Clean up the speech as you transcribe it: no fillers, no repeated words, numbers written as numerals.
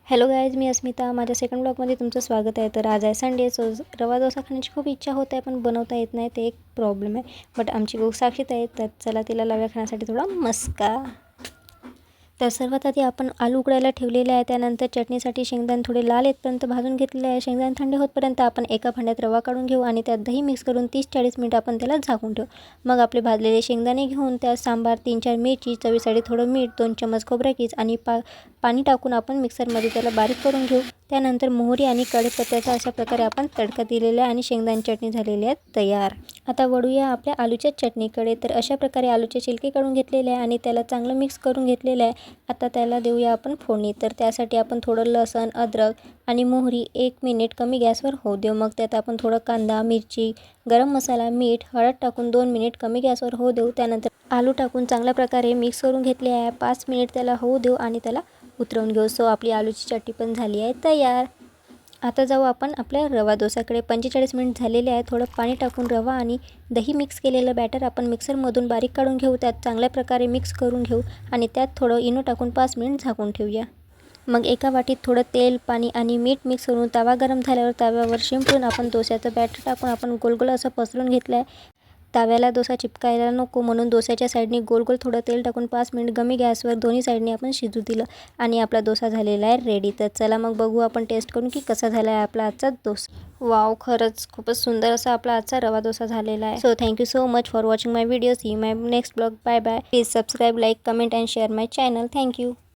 Hello guys, मी अस्मिता. माझ्या second ब्लॉगमध्ये तुमचं स्वागत आहे. तर आज आहे संडे, सो रवा डोसा खाण्याची खूप इच्छा होत आहे, पण बनवता येत नाही, ते एक प्रॉब्लेम आहे. बट आमची गो साक्षीत आहे, तर चला तिला लाव्या खाण्यासाठी थोडा मस्का. तर सर्वात आधी आपण आलू उकडायला ठेवलेले आहे. त्यानंतर चटणीसाठी शेंगदाणे थोडे लाल येतपर्यंत भाजून घेतलेले आहे. शेंगदाणे थंड होतपर्यंत आपण एका भांड्यात रवा काढून घेऊ आणि त्यात दही मिक्स करून 30-40 मिनिट आपण त्याला झाकून ठेवू. मग आपले भाजलेले शेंगदाणे घेऊन त्यात सांबार, 3-4 मिरची, चवीसाठी थोडं मीठ, 2 चमच खोबरा कीस आणि पाणी टाकून आपण मिक्सरमध्ये त्याला बारीक करून घेऊ. त्यानंतर मोहरी आणि कढीपत्त्याचा अशा प्रकारे आपण तडका दिलेला आहे आणि शेंगदाणे चटणी झालेली आहे तयार. आता वळूया आपल्या आलूच्या चटणीकडे. तर अशा प्रकारे आलूचे छिलके काढून घेतलेले आहे आणि त्याला चांगलं मिक्स करून घेतलेलं आहे. आता त्याला देऊया आपण फोडणी. तर त्यासाठी आपण थोडं लसण, अद्रक आणि मोहरी 1 मिनिट कमी गॅसवर होऊ देऊ. मग त्यात आपण थोडं कांदा, मिरची, गरम मसाला, मीठ, हळद टाकून 2 मिनिट कमी गॅसवर होऊ देऊ. त्यानंतर आलू टाकून चांगल्या प्रकारे मिक्स करून घेतले आहे. 5 मिनिट त्याला होऊ देऊ आणि त्याला उतरवून घेऊ. सो आपली आलूची चटणी पण झाली आहे तयार. आता जाऊ आपण आपल्या रवा डोसाकडे. 45 मिनिट झालेले आहे. थोडं पाणी टाकून रवा आणि दही मिक्स केलेलं बॅटर आपण मिक्सरमधून बारीक काढून घेऊ. त्यात चांगल्या प्रकारे मिक्स करून घेऊ आणि त्यात थोडं इनो टाकून 5 मिनिट झाकून ठेवूया. मग एका वाटीत थोडं तेल, पाणी आणि मीठ मिक्स करून तवा गरम झाल्यावर तव्यावर शिंपडून आपण डोस्याचं बॅटर टाकून आपण गोलगोल असं पसरून घेतलं आहे. तव्याला डोसा चिपकायला नको म्हणून डोस्याच्या साईडने गोल थोडं तेल टाकून 5 मिनिट कमी गॅसवर दोन्ही साईडने आपण शिजू दिलं आणि आपला डोसा झालेला आहे रेडी. तर चला मग बघू आपण टेस्ट करून की कसा झाला आहे आपला आजचा डोसा. वाव, खरंच खूपच सुंदर असा आपला आजचा रवा डोसा झालेला आहे. So thank you so much for watching my video. See my next blog. Bye bye. Please subscribe, like, comment and share my channel. Thank you.